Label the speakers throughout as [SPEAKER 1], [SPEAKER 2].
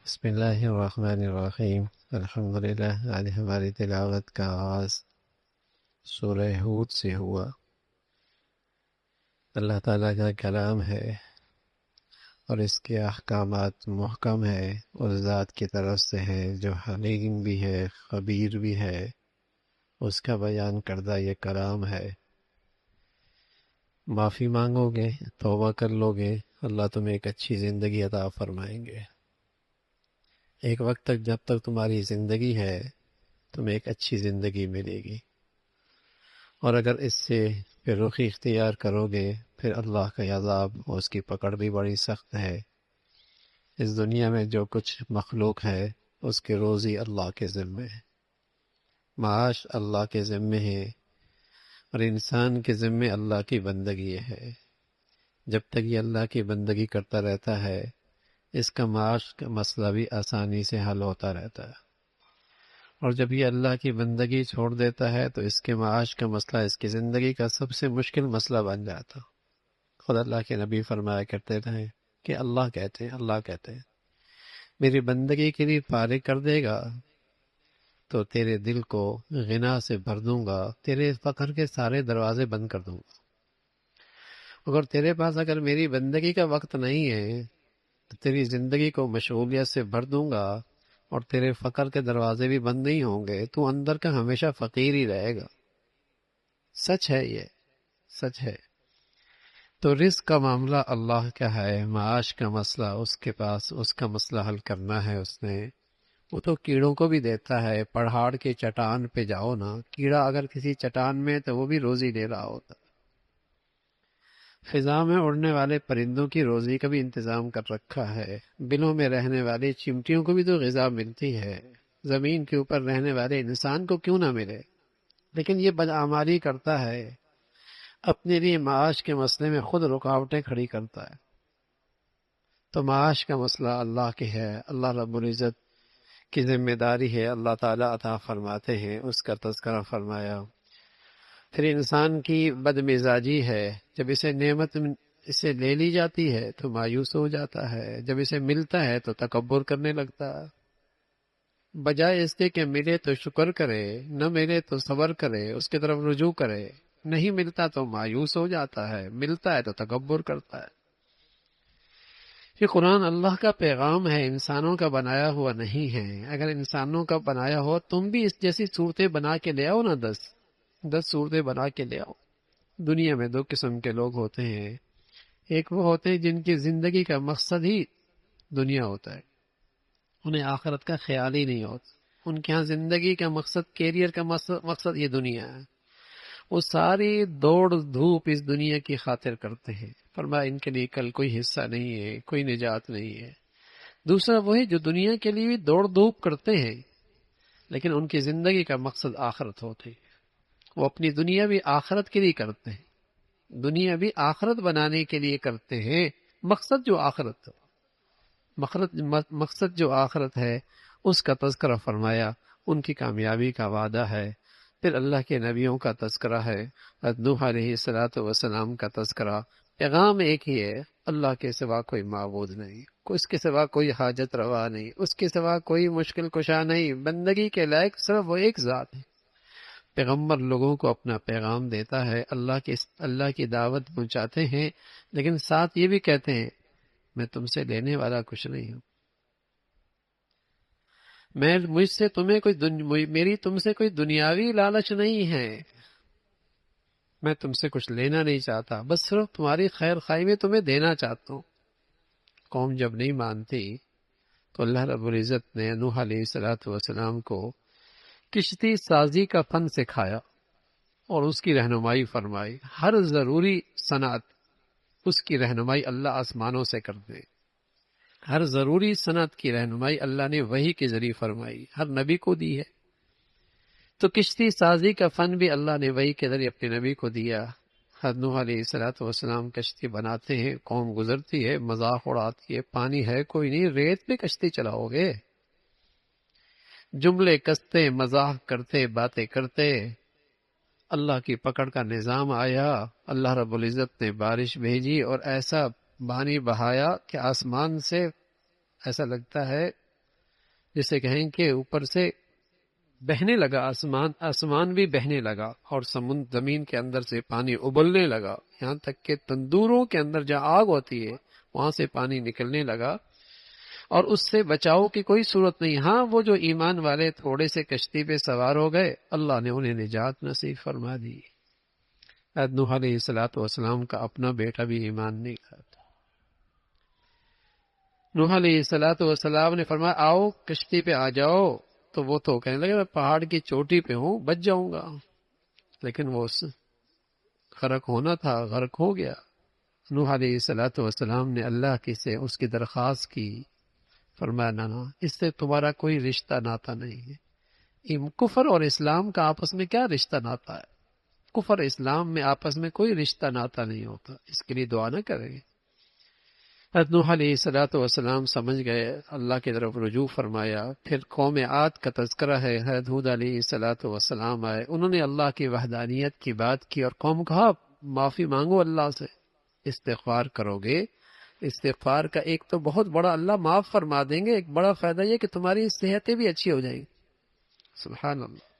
[SPEAKER 1] بسم اللہ الرحمن الرحیم۔ الحمدللہ۔ آج ہماری تلاوت کا آغاز سورہ ہود سے ہوا۔ اللہ تعالیٰ کا کلام ہے اور اس کے احکامات محکم ہے، اس ذات کی طرف سے ہے جو حلیم بھی ہے، خبیر بھی ہے۔ اس کا بیان کردہ یہ کلام ہے۔ معافی مانگو گے، توبہ کر لو گے، اللہ تمہیں ایک اچھی زندگی عطا فرمائیں گے۔ ایک وقت تک جب تک تمہاری زندگی ہے تمہیں ایک اچھی زندگی ملے گی، اور اگر اس سے پھر رخی اختیار کرو گے پھر اللہ کا عذاب اور اس کی پکڑ بھی بڑی سخت ہے۔ اس دنیا میں جو کچھ مخلوق ہے اس کے روزی اللہ کے ذمے ہے، معاش اللہ کے ذمے ہے، اور انسان کے ذمے اللہ کی بندگی ہے۔ جب تک یہ اللہ کی بندگی کرتا رہتا ہے اس کا معاش کا مسئلہ بھی آسانی سے حل ہوتا رہتا ہے، اور جب یہ اللہ کی بندگی چھوڑ دیتا ہے تو اس کے معاش کا مسئلہ اس کی زندگی کا سب سے مشکل مسئلہ بن جاتا۔ خود اللہ کے نبی فرمایا کرتے تھے کہ اللہ کہتے ہیں میری بندگی کے لیے فارغ کر دے گا تو تیرے دل کو غنا سے بھر دوں گا، تیرے فقر کے سارے دروازے بند کر دوں گا۔ اگر تیرے پاس اگر میری بندگی کا وقت نہیں ہے تو تیری زندگی کو مشغولیت سے بھر دوں گا اور تیرے فقر کے دروازے بھی بند نہیں ہوں گے، تو اندر کا ہمیشہ فقیر ہی رہے گا۔ سچ ہے، یہ سچ ہے۔ تو رزق کا معاملہ اللہ کا ہے، معاش کا مسئلہ اس کے پاس، اس کا مسئلہ حل کرنا ہے اس نے۔ وہ تو کیڑوں کو بھی دیتا ہے، پہاڑ کے چٹان پہ جاؤ نا، کیڑا اگر کسی چٹان میں تو وہ بھی روزی دے رہا ہوتا۔ فضا میں اڑنے والے پرندوں کی روزی کا بھی انتظام کر رکھا ہے، بلوں میں رہنے والے چمٹیوں کو بھی تو غذا ملتی ہے، زمین کے اوپر رہنے والے انسان کو کیوں نہ ملے، لیکن یہ بدعمالی کرتا ہے، اپنے لیے معاش کے مسئلے میں خود رکاوٹیں کھڑی کرتا ہے۔ تو معاش کا مسئلہ اللہ کے ہے، اللہ رب العزت کی ذمہ داری ہے، اللہ تعالیٰ عطا فرماتے ہیں، اس کا تذکرہ فرمایا۔ پھر انسان کی بد مزاجی ہے، جب اسے نعمت اسے لے لی جاتی ہے تو مایوس ہو جاتا ہے، جب اسے ملتا ہے تو تکبر کرنے لگتا ہے، بجائے اس کے کہ ملے تو شکر کرے، نہ ملے تو صبر کرے، اس کی طرف رجوع کرے۔ نہیں ملتا تو مایوس ہو جاتا ہے، ملتا ہے تو تکبر کرتا ہے۔ یہ قرآن اللہ کا پیغام ہے، انسانوں کا بنایا ہوا نہیں ہے۔ اگر انسانوں کا بنایا ہو تم بھی اس جیسی صورتیں بنا کے لے آؤ نا، 10 صورتیں بنا کے لے آؤ۔ دنیا میں 2 قسم کے لوگ ہوتے ہیں، ایک وہ ہوتے ہیں جن کی زندگی کا مقصد ہی دنیا ہوتا ہے، انہیں آخرت کا خیال ہی نہیں ہوتا، ان کے ہاں زندگی کا مقصد، کیریئر کا مقصد یہ دنیا ہے، وہ ساری دوڑ دھوپ اس دنیا کی خاطر کرتے ہیں، فرمایا ان کے لیے کل کوئی حصہ نہیں ہے، کوئی نجات نہیں ہے۔ دوسرا وہی جو دنیا کے لیے بھی دوڑ دھوپ کرتے ہیں لیکن ان کی زندگی کا مقصد آخرت ہوتی ہے، وہ اپنی دنیا بھی آخرت کے لیے کرتے ہیں، دنیا بھی آخرت بنانے کے لیے کرتے ہیں، مقصد جو آخرت ہو، مقصد جو آخرت ہے اس کا تذکرہ فرمایا، ان کی کامیابی کا وعدہ ہے۔ پھر اللہ کے نبیوں کا تذکرہ ہے، حضرت نوح علیہ السلام کا تذکرہ۔ پیغام ایک ہی ہے، اللہ کے سوا کوئی معبود نہیں، اس کے سوا کوئی حاجت روا نہیں، اس کے سوا کوئی مشکل کشا نہیں، بندگی کے لائق صرف وہ ایک ذات ہے۔ پیغمبر لوگوں کو اپنا پیغام دیتا ہے، اللہ کی دعوت پہنچاتے ہیں، لیکن ساتھ یہ بھی کہتے ہیں میں تم سے لینے والا کچھ نہیں ہوں، میری تم سے کوئی دنیاوی لالچ نہیں ہے، میں تم سے کچھ لینا نہیں چاہتا، بس صرف تمہاری خیر خواہی میں تمہیں دینا چاہتا ہوں۔ قوم جب نہیں مانتی تو اللہ رب العزت نے نوح علیہ السلام کو کشتی سازی کا فن سکھایا اور اس کی رہنمائی فرمائی، ہر ضروری صنعت اس کی رہنمائی اللہ آسمانوں سے کر دے، ہر ضروری صنعت کی رہنمائی اللہ نے وحی کے ذریعے فرمائی، ہر نبی کو دی ہے۔ تو کشتی سازی کا فن بھی اللہ نے وحی کے ذریعے اپنے نبی کو دیا۔ حضرت نوح علیہ السلام کشتی بناتے ہیں، قوم گزرتی ہے، مذاق اڑاتی ہے، پانی ہے کوئی نہیں، ریت پہ کشتی چلاؤ گے، جملے کستے، مذاق کرتے، باتیں کرتے، اللہ کی پکڑ کا نظام آیا، اللہ رب العزت نے بارش بھیجی اور ایسا پانی بہایا کہ آسمان سے ایسا لگتا ہے جسے کہیں کہ اوپر سے بہنے لگا آسمان، آسمان بھی بہنے لگا، اور زمین کے اندر سے پانی ابلنے لگا، یہاں تک کہ تندوروں کے اندر جہاں آگ ہوتی ہے وہاں سے پانی نکلنے لگا، اور اس سے بچاؤ کی کوئی صورت نہیں۔ ہاں وہ جو ایمان والے تھوڑے سے کشتی پہ سوار ہو گئے، اللہ نے انہیں نجات نصیب فرما دی۔ نوح علیہ السلام کا اپنا بیٹا بھی ایمان نہیں لاتا۔ نوح علیہ السلام نے فرمایا آؤ کشتی پہ آ جاؤ، تو وہ تو کہنے لگے میں پہاڑ کی چوٹی پہ ہوں، بچ جاؤں گا، لیکن وہ غرق ہونا تھا، غرق ہو گیا۔ نوح علیہ السلام نے اللہ سے اس کی درخواست کی، فرمایا نہ، اس سے تمہارا کوئی رشتہ ناتا نہیں ہے۔ کفر اور اسلام کا آپس میں کیا رشتہ ناتا ہے؟ کفر اسلام میں آپس میں کوئی رشتہ ناتا نہیں ہوتا، اس کے لیے دعا نہ کریں گے۔ حضرت نوح علیہ السلام سمجھ گئے، اللہ کی طرف رجوع فرمایا۔ پھر قوم عاد کا تذکرہ ہے، حضرت ہود علیہ السلام آئے، انہوں نے اللہ کی وحدانیت کی بات کی، اور قوم کو کہا معافی مانگو اللہ سے، استغفار کرو گے، استغفار کا ایک تو بہت بڑا اللہ معاف فرما دیں گے، ایک بڑا فائدہ یہ کہ تمہاری صحتیں بھی اچھی ہو جائیں گی۔ سبحان اللہ۔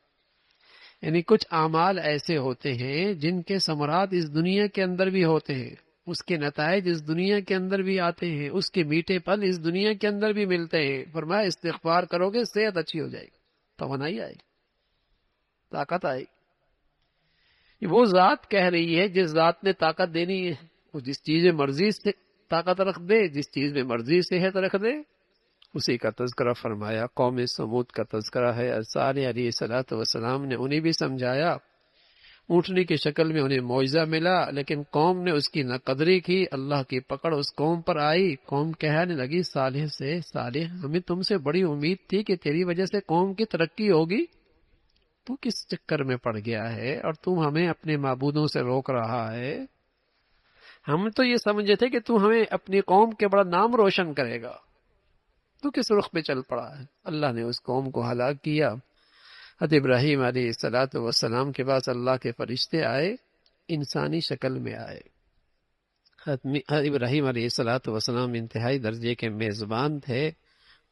[SPEAKER 1] یعنی کچھ اعمال ایسے ہوتے ہیں جن کے ثمرات اس دنیا کے اندر بھی ہوتے ہیں، اس کے نتائج اس دنیا کے اندر بھی آتے ہیں، اس کے میٹھے پھل اس دنیا کے اندر بھی ملتے ہیں۔ فرمایا استغفار کرو گے صحت اچھی ہو جائے گی، توانائی آئے گی، طاقت آئے گی۔ وہ ذات کہہ رہی ہے جس ذات نے طاقت دینی ہے، وہ جس چیز میں مرضی سے طاقت رکھ دے، جس چیز میں مرضی صحت رکھ دے، اسی کا تذکرہ فرمایا۔ قوم سمود کا تذکرہ ہے، صالح علیہ السلام نے انہیں بھی سمجھایا، اونٹنی کی شکل میں انہیں معجزہ ملا، لیکن قوم نے اس کی نہ قدری کی، اللہ کی پکڑ اس قوم پر آئی۔ قوم کہنے لگی صالح سے، صالح ہمیں تم سے بڑی امید تھی کہ تیری وجہ سے قوم کی ترقی ہوگی، تو کس چکر میں پڑ گیا ہے اور تم ہمیں اپنے معبودوں سے روک رہا ہے؟ ہم تو یہ سمجھے تھے کہ تو ہمیں اپنی قوم کے بڑا نام روشن کرے گا، تو کس رخ پہ چل پڑا ہے؟ اللہ نے اس قوم کو ہلاک کیا۔ حضرت ابراہیم علیہ السلام کے پاس اللہ کے فرشتے آئے، انسانی شکل میں آئے۔ حضرت ابراہیم علیہ السلام انتہائی درجے کے میزبان تھے،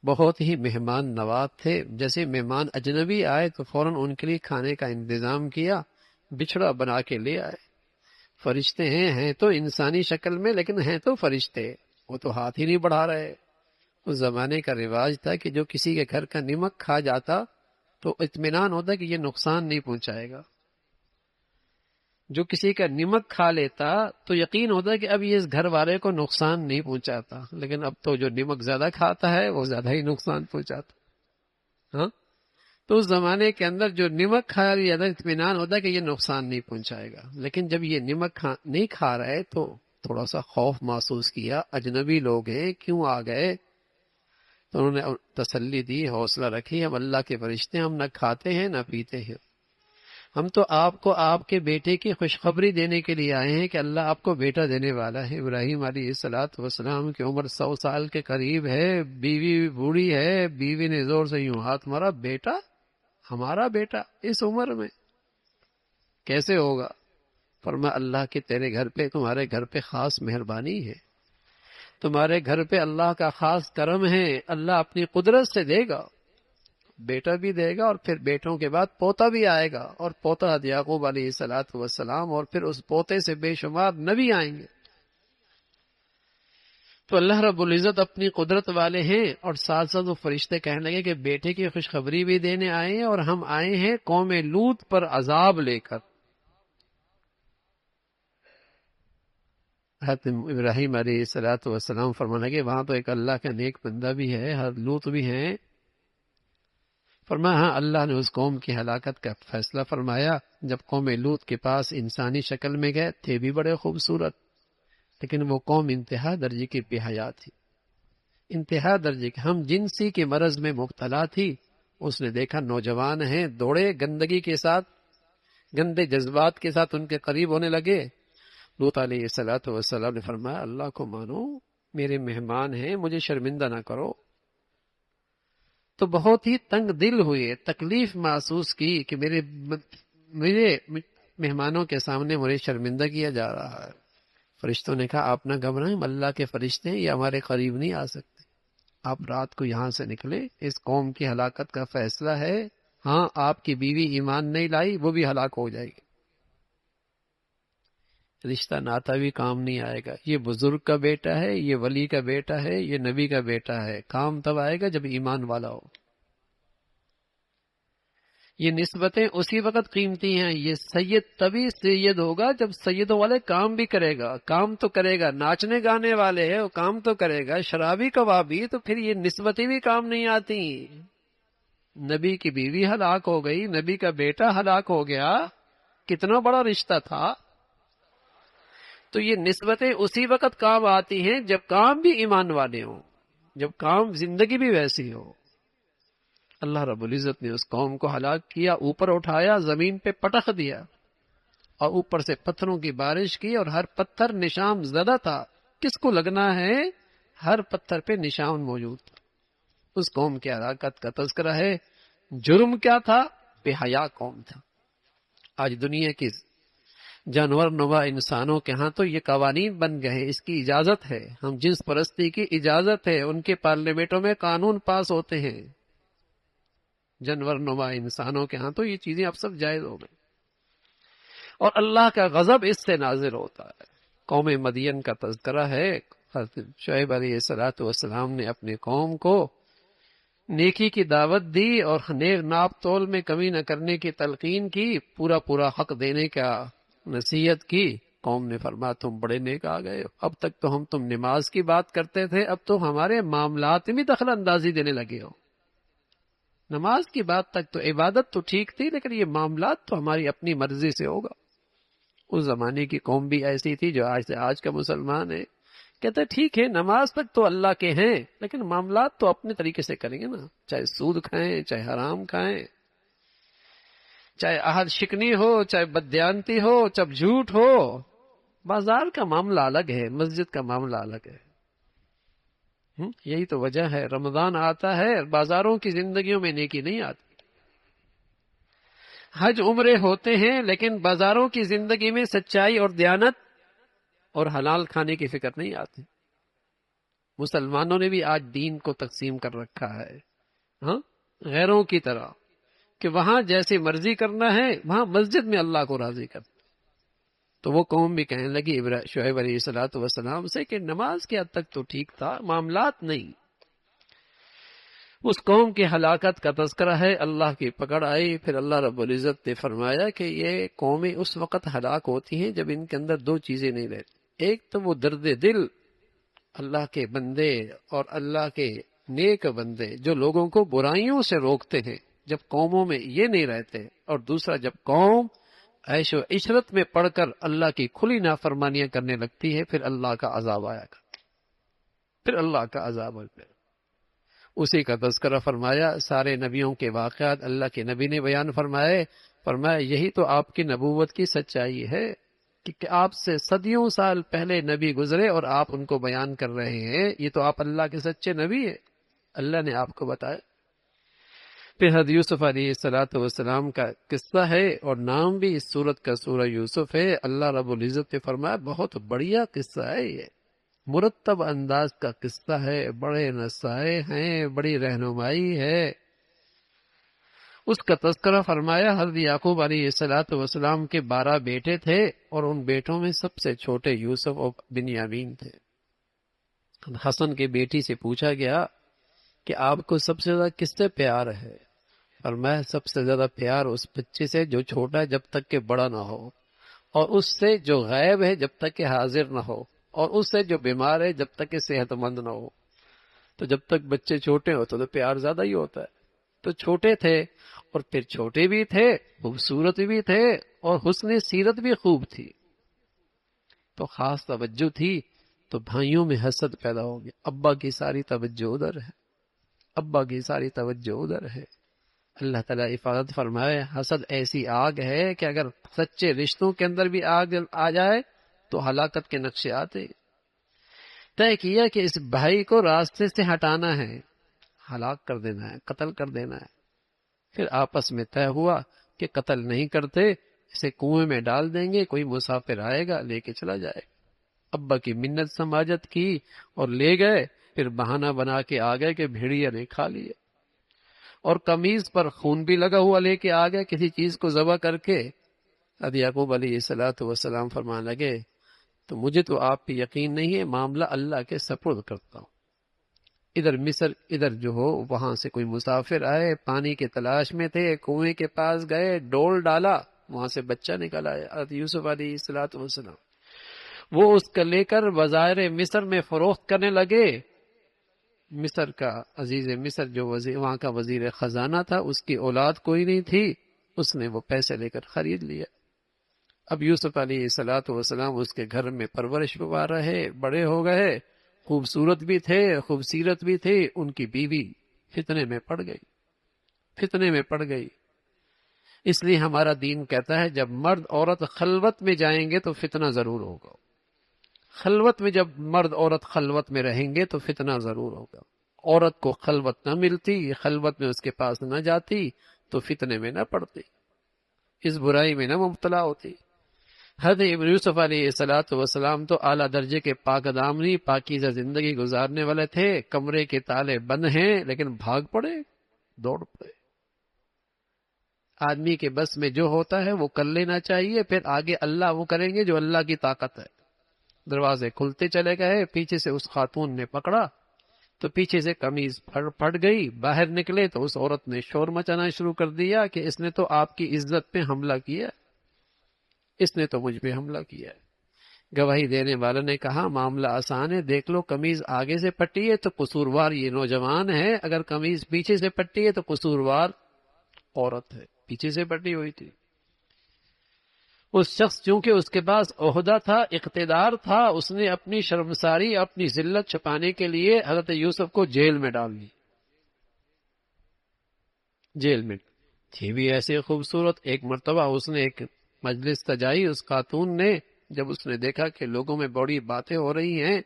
[SPEAKER 1] بہت ہی مہمان نواز تھے۔ جیسے مہمان اجنبی آئے تو فوراً ان کے لیے کھانے کا انتظام کیا، بچھڑا بنا کے لے آئے۔ فرشتے ہیں تو انسانی شکل میں، لیکن ہیں تو فرشتے، وہ تو ہاتھ ہی نہیں بڑھا رہے۔ اس زمانے کا رواج تھا کہ جو کسی کے گھر کا نمک کھا جاتا تو اطمینان ہوتا کہ یہ نقصان نہیں پہنچائے گا، جو کسی کا نمک کھا لیتا تو یقین ہوتا کہ اب یہ اس گھر والے کو نقصان نہیں پہنچاتا، لیکن اب تو جو نمک زیادہ کھاتا ہے وہ زیادہ ہی نقصان پہنچاتا۔ ہاں، تو اس زمانے کے اندر جو نمک کھا زیادہ اطمینان ہوتا کہ یہ نقصان نہیں پہنچائے گا، لیکن جب یہ نمک نہیں کھا رہے تو تھوڑا سا خوف محسوس کیا، اجنبی لوگ ہیں کیوں آ گئے، تو انہوں نے تسلی دی، حوصلہ رکھی، ہم اللہ کے فرشتے، ہم نہ کھاتے ہیں نہ پیتے ہیں، ہم تو آپ کو آپ کے بیٹے کی خوشخبری دینے کے لیے آئے ہیں کہ اللہ آپ کو بیٹا دینے والا ہے۔ ابراہیم علیہ السلام کی عمر 100 سال کے قریب ہے، بیوی بوڑھی ہے، بیوی نے زور سے یوں ہاتھ مارا، بیٹا، ہمارا بیٹا اس عمر میں کیسے ہوگا؟ فرمایا اللہ کے تیرے گھر پہ، تمہارے گھر پہ خاص مہربانی ہے، تمہارے گھر پہ اللہ کا خاص کرم ہے، اللہ اپنی قدرت سے دے گا، بیٹا بھی دے گا، اور پھر بیٹوں کے بعد پوتا بھی آئے گا، اور پوتا یعقوب علیہ السلام، اور پھر اس پوتے سے بے شمار نبی آئیں گے۔ تو اللہ رب العزت اپنی قدرت والے ہیں، اور ساتھ ساتھ وہ فرشتے کہنے لگے کہ بیٹے کی خوشخبری بھی دینے آئے ہیں، اور ہم آئے ہیں قوم لوط پر عذاب لے کر۔ حضرت ابراہیم علیہ السلام فرمانے لگے وہاں تو ایک اللہ کا نیک بندہ بھی ہے، حضرت لوط بھی ہیں۔ فرمایا ہاں، اللہ نے اس قوم کی ہلاکت کا فیصلہ فرمایا۔ جب قوم لوط کے پاس انسانی شکل میں گئے، تھے بھی بڑے خوبصورت، لیکن وہ قوم انتہا درجے کی بے حیا تھی، انتہا درجے کی ہم جنسی کے مرض میں مبتلا تھی۔ اس نے دیکھا نوجوان ہیں، دوڑے گندگی کے ساتھ، گندے جذبات کے ساتھ ان کے قریب ہونے لگے۔ لوط علیہ السلام نے فرمایا اللہ کو مانو، میرے مہمان ہیں، مجھے شرمندہ نہ کرو۔ تو بہت ہی تنگ دل ہوئے، تکلیف محسوس کی کہ میرے مہمانوں کے سامنے مجھے شرمندہ کیا جا رہا ہے۔ فرشتوں نے کہا آپ نہ گھبرائیں، ہم اللہ کے فرشتے ہیں، یہ ہمارے قریب نہیں آ سکتے۔ آپ رات کو یہاں سے نکلے، اس قوم کی ہلاکت کا فیصلہ ہے، ہاں آپ کی بیوی ایمان نہیں لائی وہ بھی ہلاک ہو جائے گی، رشتہ ناتا بھی کام نہیں آئے گا، یہ بزرگ کا بیٹا ہے، یہ ولی کا بیٹا ہے، یہ نبی کا بیٹا ہے، کام تب آئے گا جب ایمان والا ہو۔ یہ نسبتیں اسی وقت قیمتی ہیں، یہ سید تبھی سید ہوگا جب سیدوں والے کام بھی کرے گا، کام تو کرے گا، ناچنے گانے والے ہیں وہ کام تو کرے گا، شرابی کبابی تو پھر یہ نسبتیں بھی کام نہیں آتی۔ نبی کی بیوی ہلاک ہو گئی، نبی کا بیٹا ہلاک ہو گیا، کتنا بڑا رشتہ تھا۔ تو یہ نسبتیں اسی وقت کام آتی ہیں جب کام بھی ایمان والے ہوں، جب کام زندگی بھی ویسی ہو۔ اللہ رب العزت نے اس قوم کو ہلاک کیا، اوپر اٹھایا، زمین پہ پٹخ دیا، اور اوپر سے پتھروں کی بارش کی، اور ہر پتھر نشان زدہ تھا، کس کو لگنا ہے، ہر پتھر پہ نشان موجود تھا۔ اس قوم کی ہلاکت کا تذکرہ ہے۔ جرم کیا تھا؟ بے حیا قوم تھا۔ آج دنیا کی جانور نما انسانوں کے ہاں تو یہ قوانین بن گئے ہیں، اس کی اجازت ہے، ہم جنس پرستی کی اجازت ہے، ان کے پارلیمنٹوں میں قانون پاس ہوتے ہیں، جانور نما انسانوں کے ہاں تو یہ چیزیں اب سب جائز ہو گئی، اور اللہ کا غضب اس سے نازل ہوتا ہے۔ قوم مدین کا تذکرہ ہے، حضرت شعیب علیہ السلام نے اپنی قوم کو نیکی کی دعوت دی اور نیک ناپ تول میں کمی نہ کرنے کی تلقین کی، پورا پورا حق دینے کا نصیحت کی۔ قوم نے فرمایا تم بڑے نیک آ گئے ہو، اب تک تو ہم تم نماز کی بات کرتے تھے، اب تو ہمارے معاملات میں دخل اندازی دینے لگے ہو۔ نماز کی بات تک تو عبادت تو ٹھیک تھی، لیکن یہ معاملات تو ہماری اپنی مرضی سے ہوگا۔ اس زمانے کی قوم بھی ایسی تھی جو آج سے آج کا مسلمان ہے، کہتے ٹھیک ہے نماز تک تو اللہ کے ہیں، لیکن معاملات تو اپنے طریقے سے کریں گے نا، چاہے سود کھائیں، چاہے حرام کھائیں، چاہے عہد شکنی ہو، چاہے بددیانتی ہو، چاہے جھوٹ ہو، بازار کا معاملہ الگ ہے، مسجد کا معاملہ الگ ہے۔ یہی تو وجہ ہے، رمضان آتا ہے بازاروں کی زندگیوں میں نیکی نہیں آتی، حج عمرے ہوتے ہیں لیکن بازاروں کی زندگی میں سچائی اور دیانت اور حلال کھانے کی فکر نہیں آتی۔ مسلمانوں نے بھی آج دین کو تقسیم کر رکھا ہے، ہاں، غیروں کی طرح، کہ وہاں جیسے مرضی کرنا ہے وہاں مسجد میں اللہ کو راضی کرنا۔ تو وہ قوم بھی کہنے لگی شعیب علیہ السلام سے کہ نماز کے حد تک تو ٹھیک تھا، معاملات نہیں۔ اس قوم کی ہلاکت کا تذکرہ ہے، اللہ کی پکڑ آئی، پھر اللہ رب العزت نے فرمایا کہ یہ قومیں اس وقت ہلاک ہوتی ہیں جب ان کے اندر دو چیزیں نہیں رہتی، ایک تو وہ درد دل، اللہ کے بندے اور اللہ کے نیک بندے جو لوگوں کو برائیوں سے روکتے ہیں، جب قوموں میں یہ نہیں رہتے، اور دوسرا جب قوم عیش و عشرت میں پڑھ کر اللہ کی کھلی نافرمانیاں کرنے لگتی ہے، پھر اللہ کا عذاب آیا گا، پھر اللہ کا عذاب آیا گا۔ اسی کا تذکرہ فرمایا، سارے نبیوں کے واقعات اللہ کے نبی نے بیان فرمایا یہی تو آپ کی نبوت کی سچائی ہے کہ آپ سے صدیوں سال پہلے نبی گزرے اور آپ ان کو بیان کر رہے ہیں، یہ تو آپ اللہ کے سچے نبی ہیں، اللہ نے آپ کو بتایا۔ پھر حضرت یوسف علیہ السلام کا قصہ ہے، اور نام بھی اس سورت کا سورہ یوسف ہے۔ اللہ رب العزت نے فرمایا بہت بڑھیا قصہ ہے، یہ مرتب انداز کا قصہ ہے، بڑے نصائح ہیں، بڑی رہنمائی ہے۔ اس کا تذکرہ فرمایا، حضرت یعقوب علیہ السلام کے 12 بیٹے تھے، اور ان بیٹوں میں سب سے چھوٹے یوسف اور بنیامین تھے۔ حسن کی بیٹی سے پوچھا گیا کہ آپ کو سب سے زیادہ کس سے پیار ہے؟ فرمایا سب سے زیادہ پیار اس بچے سے جو چھوٹا ہے جب تک کہ بڑا نہ ہو، اور اس سے جو غائب ہے جب تک کہ حاضر نہ ہو، اور اس سے جو بیمار ہے جب تک کہ صحت مند نہ ہو۔ تو جب تک بچے چھوٹے ہوتے تو پیار زیادہ ہی ہوتا ہے۔ تو چھوٹے تھے، اور پھر چھوٹے بھی تھے، خوبصورت بھی تھے، اور حسن سیرت بھی خوب تھی، تو خاص توجہ تھی۔ تو بھائیوں میں حسد پیدا ہو گیا، ابا کی ساری توجہ ادھر ہے، ابا کی ساری توجہ ادھر ہے۔ اللہ تعالیٰ حفاظت فرمائے، حسد ایسی آگ ہے کہ اگر سچے رشتوں کے اندر بھی آگ آ جائے تو ہلاکت کے نقشے آتے۔ طے کیا کہ اس بھائی کو راستے سے ہٹانا ہے، ہلاک کر دینا ہے، قتل کر دینا ہے۔ پھر آپس میں طے ہوا کہ قتل نہیں کرتے، اسے کنویں میں ڈال دیں گے، کوئی مسافر آئے گا لے کے چلا جائے گا۔ ابا کی منت سماجت کی اور لے گئے، پھر بہانہ بنا کے آ گئے کہ بھیڑیا نے کھا لیا، اور قمیض پر خون بھی لگا ہوا لے کے آ گئے کسی چیز کو ذبح کر کے۔ حضرت یعقوب علیہ السلام فرمانے لگے تو مجھے تو آپ پہ یقین نہیں ہے، معاملہ اللہ کے سپرد کرتا ہوں۔ ادھر مصر، ادھر جو ہو وہاں سے کوئی مسافر آئے، پانی کے تلاش میں تھے، کنویں کے پاس گئے، ڈول ڈالا، وہاں سے بچہ نکل آیا، حضرت یوسف علیہ السلام وہ اس کا لے کر بازار مصر میں فروخت کرنے لگے۔ مصر کا عزیز مصر جو وہاں کا وزیر خزانہ تھا، اس کی اولاد کوئی نہیں تھی، اس نے وہ پیسے لے کر خرید لیا۔ اب یوسف علیہ السلام اس کے گھر میں پرورش پا رہے، بڑے ہو گئے، خوبصورت بھی تھے، خوبصیرت بھی تھے، ان کی بیوی فتنے میں پڑ گئی۔ اس لیے ہمارا دین کہتا ہے جب مرد عورت خلوت میں جائیں گے تو فتنہ ضرور ہوگا، خلوت میں جب مرد عورت خلوت میں رہیں گے تو فتنہ ضرور ہوگا۔ عورت کو خلوت نہ ملتی، خلوت میں اس کے پاس نہ جاتی تو فتنے میں نہ پڑتی، اس برائی میں نہ مبتلا ہوتی۔ حضرت یوسف علیہ السلام تو اعلیٰ درجے کے پاک دامنی پاکیزہ زندگی گزارنے والے تھے، کمرے کے تالے بند ہیں لیکن بھاگ پڑے، دوڑ پڑے۔ آدمی کے بس میں جو ہوتا ہے وہ کر لینا چاہیے، پھر آگے اللہ وہ کریں گے جو اللہ کی طاقت ہے۔ دروازے کھلتے چلے گئے، پیچھے سے اس خاتون نے پکڑا تو پیچھے سے قمیض پھٹ گئی، باہر نکلے تو اس عورت نے شور مچانا شروع کر دیا کہ اس نے تو آپ کی عزت پہ حملہ کیا، اس نے تو مجھ پہ حملہ کیا ہے۔ گواہی دینے والوں نے کہا معاملہ آسان ہے، دیکھ لو قمیض آگے سے پٹی ہے تو قصوروار یہ نوجوان ہے، اگر قمیض پیچھے سے پٹی ہے تو قصوروار عورت ہے، پیچھے سے پٹی ہوئی تھی۔ اس شخص چونکہ اس کے پاس عہدہ تھا، اقتدار تھا، اس نے اپنی شرمساری، اپنی ذلت چھپانے کے لیے حضرت یوسف کو جیل میں ڈال دی۔ جیل میں تھی بھی ایسے خوبصورت، ایک مرتبہ اس نے ایک مجلس سجائی، اس خاتون نے جب اس نے دیکھا کہ لوگوں میں بڑی باتیں ہو رہی ہیں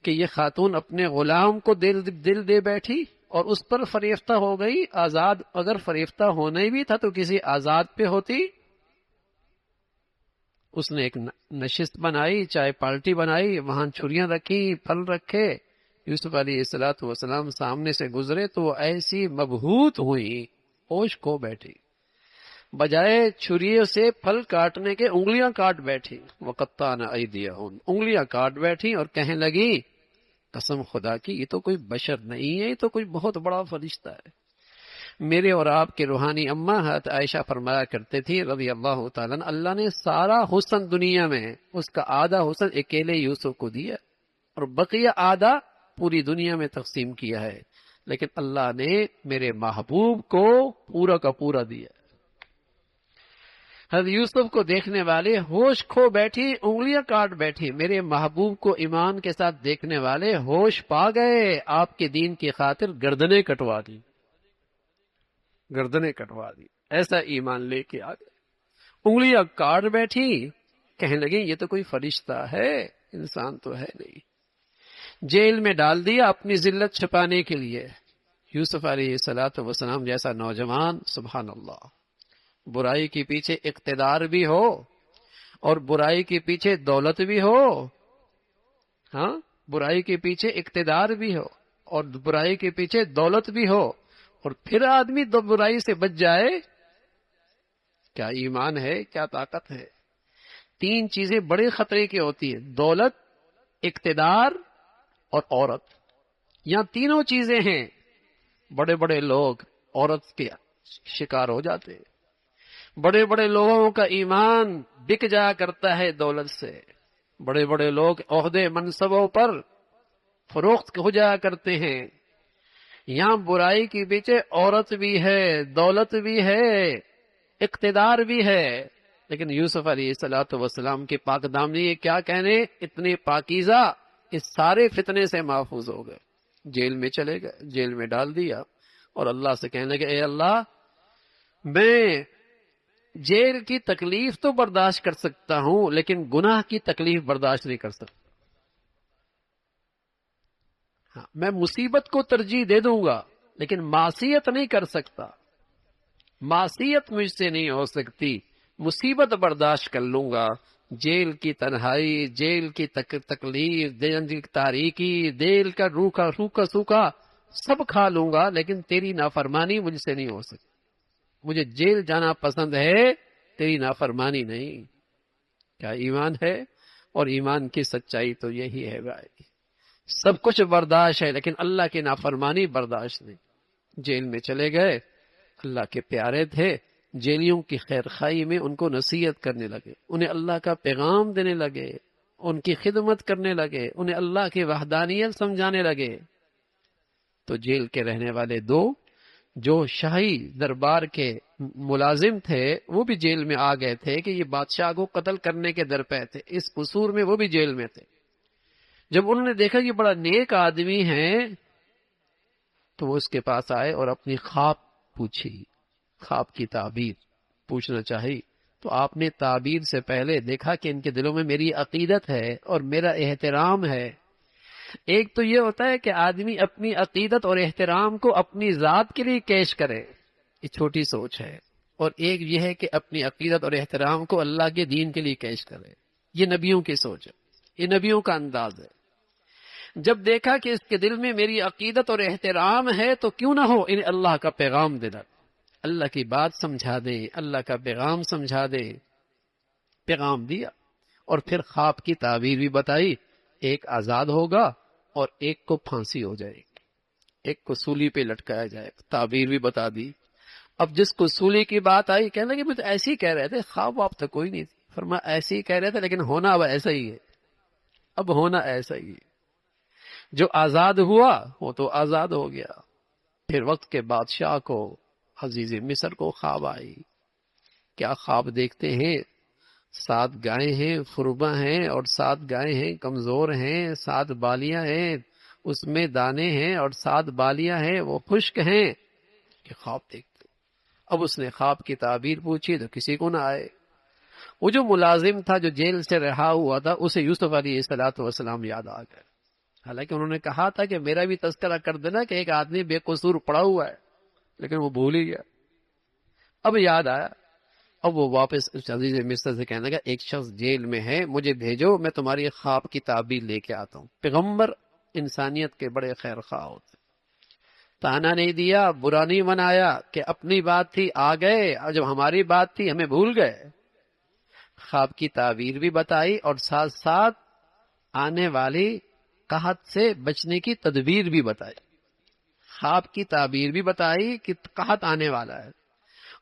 [SPEAKER 1] کہ یہ خاتون اپنے غلام کو دل دے بیٹھی اور اس پر فریفتہ ہو گئی، آزاد اگر فریفتہ ہونا بھی تھا تو کسی آزاد پہ ہوتی۔ اس نے ایک نشست بنائی، چائے پارٹی بنائی، وہاں چھریاں رکھی، پھل رکھے، یوسف علیہ السلام سامنے سے گزرے تو وہ ایسی مبہوت ہوئی، ہوش کھو بیٹھی، بجائے چھریوں سے پھل کاٹنے کے انگلیاں کاٹ بیٹھی، وقطعن ایدیہن، انگلیاں کاٹ بیٹھی اور کہنے لگی قسم خدا کی یہ تو کوئی بشر نہیں ہے، یہ تو کوئی بہت بڑا فرشتہ ہے۔ میرے اور آپ کے روحانی اماں حضرت عائشہ فرمایا کرتے تھی رضی اللہ تعالیٰ عنہ، اللہ نے سارا حسن دنیا میں اس کا آدھا حسن اکیلے یوسف کو دیا اور بقیہ آدھا پوری دنیا میں تقسیم کیا ہے، لیکن اللہ نے میرے محبوب کو پورا کا پورا دیا۔ حضرت یوسف کو دیکھنے والے ہوش کھو بیٹھی، انگلیاں کاٹ بیٹھی، میرے محبوب کو ایمان کے ساتھ دیکھنے والے ہوش پا گئے، آپ کے دین کی خاطر گردنیں کٹوا دی، ایسا ایمان لے کے آ گئے۔ انگلیاں کاٹ بیٹھی، کہنے لگے یہ تو کوئی فرشتہ ہے، انسان تو ہے نہیں۔ جیل میں ڈال دیا اپنی ذلت چھپانے کے لیے۔ یوسف علیہ السلام جیسا نوجوان، سبحان اللہ، برائی کے پیچھے اقتدار بھی ہو اور برائی کے پیچھے دولت بھی ہو، ہاں برائی کے پیچھے اقتدار بھی ہو اور برائی کے پیچھے دولت بھی ہو، اور پھر آدمی دو برائی سے بچ جائے، کیا ایمان ہے، کیا طاقت ہے۔ تین چیزیں بڑے خطرے کی ہوتی ہیں، دولت، اقتدار اور عورت۔ یہاں تینوں چیزیں ہیں، بڑے بڑے لوگ عورت کے شکار ہو جاتے ہیں، بڑے بڑے لوگوں کا ایمان بک جایا کرتا ہے دولت سے، بڑے بڑے لوگ عہدے منصبوں پر فروخت ہو جایا کرتے ہیں۔ یہاں برائی کے پیچھے عورت بھی ہے، دولت بھی ہے، اقتدار بھی ہے، لیکن یوسف علیہ السلام کے پاک دامنی کیا کہنے، اتنے پاکیزہ، اس سارے فتنے سے محفوظ ہو گئے۔ جیل میں چلے گئے، جیل میں ڈال دیا اور اللہ سے کہنے لگے اے اللہ، میں جیل کی تکلیف تو برداشت کر سکتا ہوں لیکن گناہ کی تکلیف برداشت نہیں کر سکتا۔ ہاں میں مصیبت کو ترجیح دے دوں گا لیکن معصیت نہیں کر سکتا، معصیت مجھ سے نہیں ہو سکتی، مصیبت برداشت کر لوں گا جیل کی تنہائی، جیل کی تکلیف، جیل کی تاریکی، جیل کا روکھا سوکھا سب کھا لوں گا، لیکن تیری نافرمانی مجھ سے نہیں ہو سکتی۔ مجھے جیل جانا پسند ہے، تیری نافرمانی نہیں۔ کیا ایمان ہے؟ اور ایمان کی سچائی تو یہی ہے بھائی، سب کچھ برداشت ہے لیکن اللہ کی نافرمانی برداشت نہیں۔ جیل میں چلے گئے، اللہ کے پیارے تھے، جیلیوں کی خیر خواہی میں ان کو نصیحت کرنے لگے، انہیں اللہ کا پیغام دینے لگے، ان کی خدمت کرنے لگے، انہیں اللہ کی وحدانیت سمجھانے لگے۔ تو جیل کے رہنے والے دو جو شاہی دربار کے ملازم تھے وہ بھی جیل میں آ گئے تھے کہ یہ بادشاہ کو قتل کرنے کے درپے تھے، اس قصور میں وہ بھی جیل میں تھے۔ جب انہوں نے دیکھا کہ بڑا نیک آدمی ہے تو وہ اس کے پاس آئے اور اپنی خواب پوچھی، خواب کی تعبیر پوچھنا چاہی۔ تو آپ نے تعبیر سے پہلے دیکھا کہ ان کے دلوں میں میری عقیدت ہے اور میرا احترام ہے۔ ایک تو یہ ہوتا ہے کہ آدمی اپنی عقیدت اور احترام کو اپنی ذات کے لیے کیش کرے، یہ چھوٹی سوچ ہے، اور ایک یہ ہے کہ اپنی عقیدت اور احترام کو اللہ کے دین کے لیے کیش کرے، یہ نبیوں کی سوچ ہے، یہ نبیوں کا انداز ہے۔ جب دیکھا کہ اس کے دل میں میری عقیدت اور احترام ہے تو کیوں نہ ہو انہیں اللہ کا پیغام دینا، اللہ کی بات سمجھا دے، اللہ کا پیغام سمجھا دے۔ پیغام دیا اور پھر خواب کی تعبیر بھی بتائی، ایک آزاد ہوگا اور ایک کو پھانسی ہو جائے گی، ایک کو سولی پہ لٹکایا جائے گا، تعبیر بھی بتا دی۔ اب جس کو سولی کی بات آئی کہنے لگے مجھے ایسے ہی کہہ رہے تھے، خواب واب تو کوئی نہیں تھی۔ فرمایا ایسے ہی کہہ رہے تھے لیکن ہونا اب ایسا ہی ہے، اب ہونا ایسا ہی ہے۔ جو آزاد ہوا وہ تو آزاد ہو گیا۔ پھر وقت کے بادشاہ کو، عزیز مصر کو خواب آئی۔ کیا خواب دیکھتے ہیں؟ 7 گائیں ہیں، فربا ہیں، اور 7 گائیں ہیں کمزور ہیں، 7 بالیاں ہیں اس میں دانے ہیں، اور 7 بالیاں ہیں وہ خشک ہیں۔ کہ خواب دیکھتے۔ اب اس نے خواب کی تعبیر پوچھی تو کسی کو نہ آئے۔ وہ جو ملازم تھا جو جیل سے رہا ہوا تھا اسے یوسف علیہ السلام یاد آ گئے، حالانکہ انہوں نے کہا تھا کہ میرا بھی تذکرہ کر دینا کہ ایک آدمی بے قصور پڑا ہوا ہے، لیکن وہ بھول ہی گیا۔ اب یاد آیا، اب وہ واپس اس عزیز مصر سے کہنے لگا ایک شخص جیل میں ہے، مجھے بھیجو، میں تمہاری خواب کی تعبیر لے کے آتا ہوں۔ پیغمبر انسانیت کے بڑے خیر خواہ ہوتے، تانا نہیں دیا، برا نہیں منایا کہ اپنی بات تھی آ گئے، اور جب ہماری بات تھی ہمیں بھول گئے۔ خواب کی تعبیر بھی بتائی اور ساتھ ساتھ آنے والی قحط سے بچنے کی تدبیر بھی بتائی۔ خواب کی تعبیر بھی بتائی کہ قحط آنے والا ہے،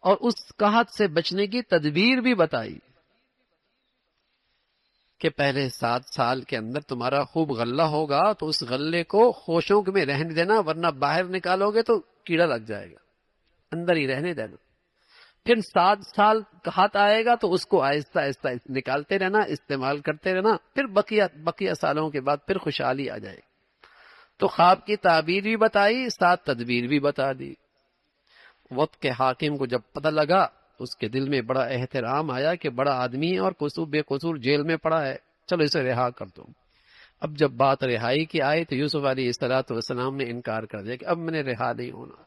[SPEAKER 1] اور اس قحط سے بچنے کی تدبیر بھی بتائی کہ پہلے 7 سال کے اندر تمہارا خوب غلہ ہوگا تو اس غلے کو خوشوں میں رہنے دینا، ورنہ باہر نکالو گے تو کیڑا لگ جائے گا، اندر ہی رہنے دینا۔ پھر 7 سال قحط آئے گا تو اس کو آہستہ آہستہ نکالتے رہنا، استعمال کرتے رہنا، پھر بقیہ سالوں کے بعد پھر خوشحالی آ جائے گی۔ تو خواب کی تعبیر بھی بتائی، ساتھ تدبیر بھی بتا دی۔ وقت کے حاکم کو جب پتہ لگا اس کے دل میں بڑا احترام آیا کہ بڑا آدمی ہے اور بے قصور جیل میں پڑا ہے، چلو اسے رہا کر دو۔ اب جب بات رہائی کی آئی تو یوسف علیہ السلام نے انکار کر دیا کہ اب میں نے رہا نہیں ہونا،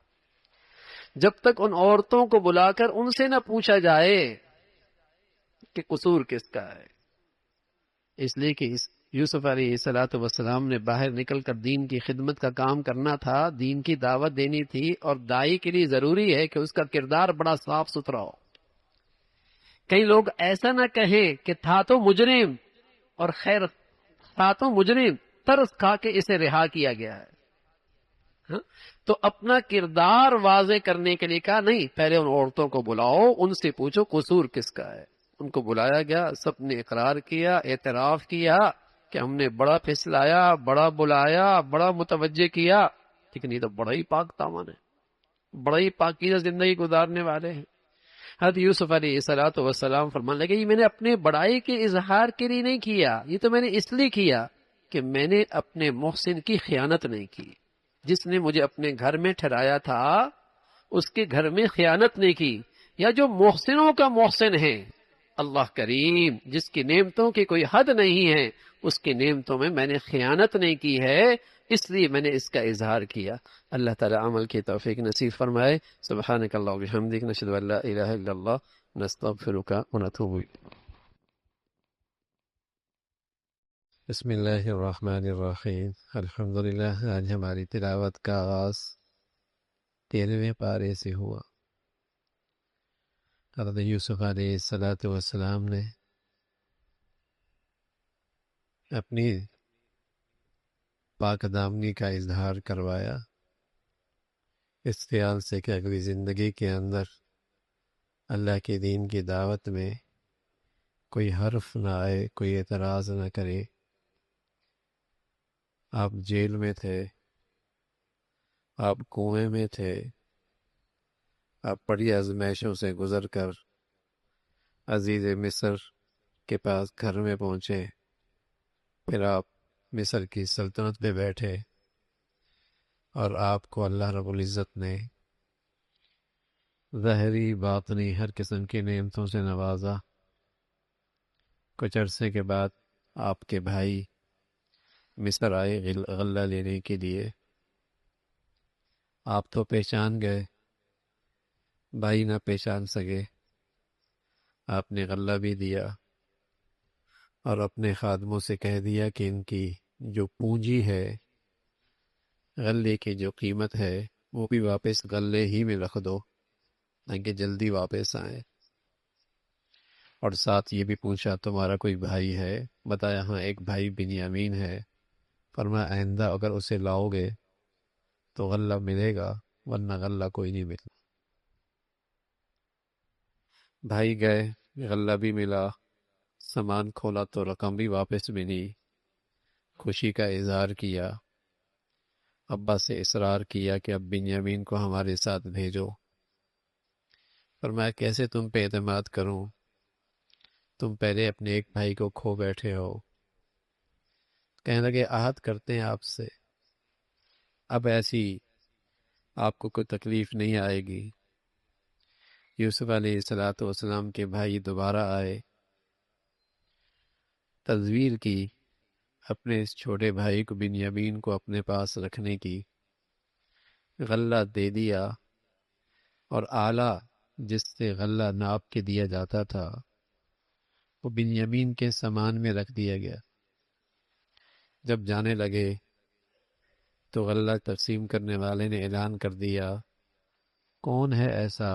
[SPEAKER 1] جب تک ان عورتوں کو بلا کر ان سے نہ پوچھا جائے کہ قصور کس کا ہے۔ اس لیے کہ یوسف علیہ السلام نے باہر نکل کر دین کی خدمت کا کام کرنا تھا، دین کی دعوت دینی تھی، اور دائی کے لیے ضروری ہے کہ اس کا کردار بڑا صاف ستھرا ہو۔ کئی لوگ ایسا نہ کہیں کہ تھا تو مجرم، اور خیر تھا تو مجرم، ترس کھا کے اسے رہا کیا گیا ہے۔ تو اپنا کردار واضح کرنے کے لیے کہا نہیں، پہلے ان عورتوں کو بلاؤ، ان سے پوچھو قصور کس کا ہے۔ ان کو بلایا گیا، سب نے اقرار کیا، اعتراف کیا کہ ہم نے بڑا پھسلایا، بڑا بلایا، بڑا متوجہ کیا، لیکن یہ تو بڑا ہی پاک دامن ہے، بڑا ہی پاکیزہ زندگی گزارنے والے ہیں۔ حضرت یوسف علیہ السلام فرمانے لگے یہ میں نے اپنے بڑائی کے اظہار کے لیے نہیں کیا، یہ تو میں نے اس لیے کیا کہ میں نے اپنے محسن کی خیانت نہیں کی، جس نے مجھے اپنے گھر میں ٹھہرایا تھا اس کے گھر میں خیانت نہیں کی، یا جو محسنوں کا محسن ہے اللہ کریم، جس کی نعمتوں کی کوئی حد نہیں ہے، اس کی نعمتوں میں نے خیانت نہیں کی ہے، اس لیے میں نے اس کا اظہار کیا۔ اللہ تعالی عمل کی توفیق نصیب فرمائے۔ سبحانک اللہم و بحمدک، نشہد ان لا الہ الا اللہ، نستغفرک و نتوب الیک۔ بسم اللہ الرحمن الرحیم الحمدللہ۔ آج ہماری تلاوت کا آغاز 13ویں پارے سے ہوا۔ حضرت یوسف علیہ السلام نے اپنی پاک دامنی کا اظہار کروایا، اس خیال سے کہ اگلی زندگی کے اندر اللہ کے دین کی دعوت میں کوئی حرف نہ آئے، کوئی اعتراض نہ کرے۔ آپ جیل میں تھے، آپ کنویں میں تھے، آپ بڑی آزمائشوں سے گزر کر عزیز مصر کے پاس گھر میں پہنچے، پھر آپ مصر کی سلطنت پہ بیٹھے اور آپ کو اللہ رب العزت نے ظاہری باطنی ہر قسم کی نعمتوں سے نوازا۔ کچھ عرصے کے بعد آپ کے بھائی مصر آئے غلہ لینے کے لیے۔ آپ تو پہچان گئے، بھائی نہ پہچان سکے۔ آپ نے غلہ بھی دیا اور اپنے خادموں سے کہہ دیا کہ ان کی جو پونجی ہے، غلے کی جو قیمت ہے، وہ بھی واپس غلے ہی میں رکھ دو تاکہ جلدی واپس آئیں۔ اور ساتھ یہ بھی پوچھا تمہارا کوئی بھائی ہے؟ بتایا ہاں ایک بھائی بنیامین ہے۔ فرمایا آئندہ اگر اسے لاؤ گے تو غلہ ملے گا، ورنہ غلہ کوئی نہیں ملنا۔ بھائی گئے، غلہ بھی ملا، سامان کھولا تو رقم بھی واپس ملی۔ خوشی کا اظہار کیا، ابا سے اصرار کیا کہ اب بنیامین کو ہمارے ساتھ بھیجو۔ فرمایا کیسے تم پہ اعتماد کروں؟ تم پہلے اپنے ایک بھائی کو کھو بیٹھے ہو۔ کہنے لگے عہد کرتے ہیں آپ سے، اب ایسی آپ کو کوئی تکلیف نہیں آئے گی۔ یوسف علیہ السلام کے بھائی دوبارہ آئے، تدبیر کی اپنے اس چھوٹے بھائی کو بنیامین کو اپنے پاس رکھنے کی۔ غلہ دے دیا، اور آلہ جس سے غلہ ناپ کے دیا جاتا تھا وہ بنیامین کے سامان میں رکھ دیا گیا۔ جب جانے لگے تو غلہ تقسیم کرنے والے نے اعلان کر دیا، کون ہے ایسا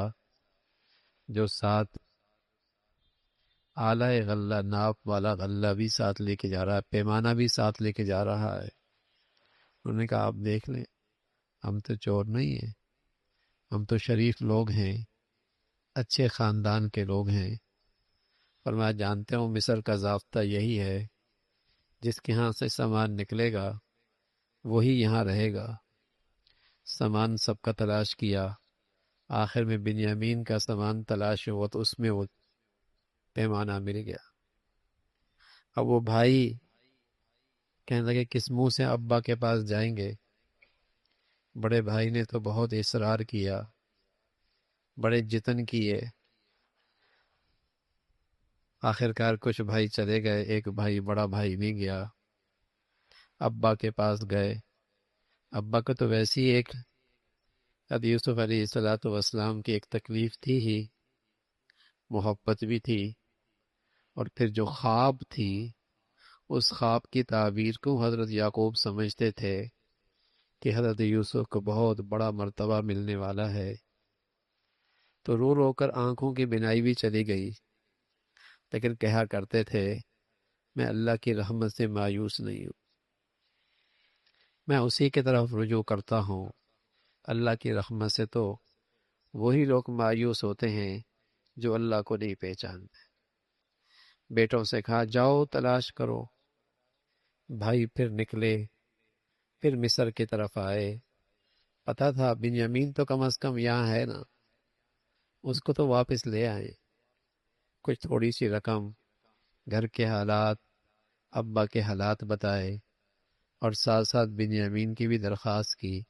[SPEAKER 1] جو ساتھ آلہ غلہ ناپ والا غلہ بھی ساتھ لے کے جا رہا ہے، پیمانہ بھی ساتھ لے کے جا رہا ہے؟ انہوں نے کہا آپ دیکھ لیں، ہم تو چور نہیں ہیں، ہم تو شریف لوگ ہیں، اچھے خاندان کے لوگ ہیں۔ فرمایا جانتے ہوں مصر کا ضابطہ یہی ہے، جس کے ہاں سے سامان نکلے گا وہی یہاں رہے گا۔ سامان سب کا تلاش کیا، آخر میں بنیامین کا سامان تلاش ہوا تو اس میں وہ پیمانہ مل گیا۔ اب وہ بھائی کہنے لگے کس منہ سے ابا کے پاس جائیں گے؟ بڑے بھائی نے تو بہت اصرار کیا، بڑے جتن کیے، آخرکار کچھ بھائی چلے گئے، ایک بھائی بڑا بھائی نہیں گیا۔ ابا کے پاس گئے، ابا کو تو ویسی ایک حضرت یوسف علیہ السلام کی ایک تکلیف تھی ہی، محبت بھی تھی، اور پھر جو خواب تھی اس خواب کی تعبیر کو حضرت یعقوب سمجھتے تھے کہ حضرت یوسف کو بہت بڑا مرتبہ ملنے والا ہے۔ تو رو رو کر آنکھوں کی بینائی بھی چلی گئی، لیکن کہا کرتے تھے میں اللہ کی رحمت سے مایوس نہیں ہوں، میں اسی کی طرف رجوع کرتا ہوں۔ اللہ کی رحمت سے تو وہی لوگ مایوس ہوتے ہیں جو اللہ کو نہیں پہچانتے۔ بیٹوں سے کہا جاؤ تلاش کرو۔ بھائی پھر نکلے، پھر مصر کی طرف آئے۔ پتا تھا بنیامین تو کم از کم یہاں ہے نا، اس کو تو واپس لے آئے۔ کچھ تھوڑی سی رقم، گھر کے حالات، ابا کے حالات بتائے، اور ساتھ ساتھ بنیامین کی بھی درخواست کی۔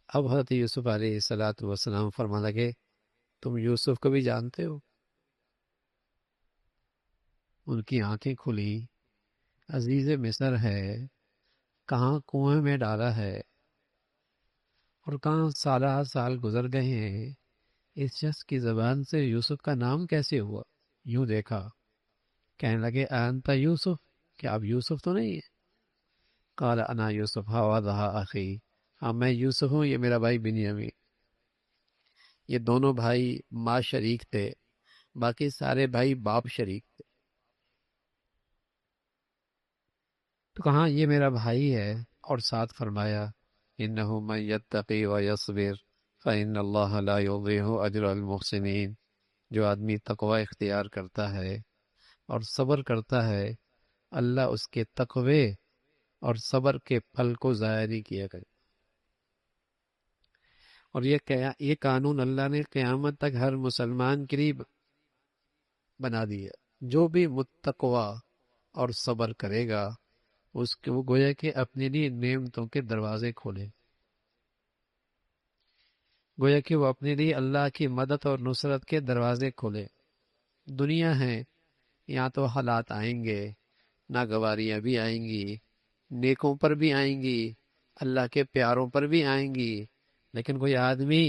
[SPEAKER 1] اب حضرت یوسف علیہ السلام فرمانے لگے تم یوسف کو بھی جانتے ہو؟ ان کی آنکھیں کھلی، عزیز مصر ہے، کہاں کنویں میں ڈالا ہے اور کہاں سالہ سال گزر گئے ہیں، اس شخص کی زبان سے یوسف کا نام کیسے ہوا؟ یوں دیکھا، کہنے لگے انت یوسف، کہ اب یوسف تو نہیں ہے؟ قال انا یوسف ھذا اخی، ہاں میں یوسف ہوں، یہ میرا بھائی بنیامین۔ یہ دونوں بھائی ماں شریک تھے، باقی سارے بھائی باپ شریک تھے۔ تو کہاں یہ میرا بھائی ہے، اور ساتھ فرمایا انہ من یتقی ویصبر فإن اللہ لا یضیع اجر المحسنین، جو آدمی تقوی اختیار کرتا ہے اور صبر کرتا ہے، اللہ اس کے تقوی اور صبر کے پھل کو ضائع نہیں کیا کرے۔ اور یہ قانون اللہ نے قیامت تک ہر مسلمان کے لیے بنا دیا، جو بھی متقوا اور صبر کرے گا اس کے وہ گویا کہ اپنے لیے نعمتوں کے دروازے کھولے، گویا کہ وہ اپنے لیے اللہ کی مدد اور نصرت کے دروازے کھولے۔ دنیا ہے، یہاں تو حالات آئیں گے، ناگواریاں بھی آئیں گی، نیکوں پر بھی آئیں گی، اللہ کے پیاروں پر بھی آئیں گی، لیکن کوئی آدمی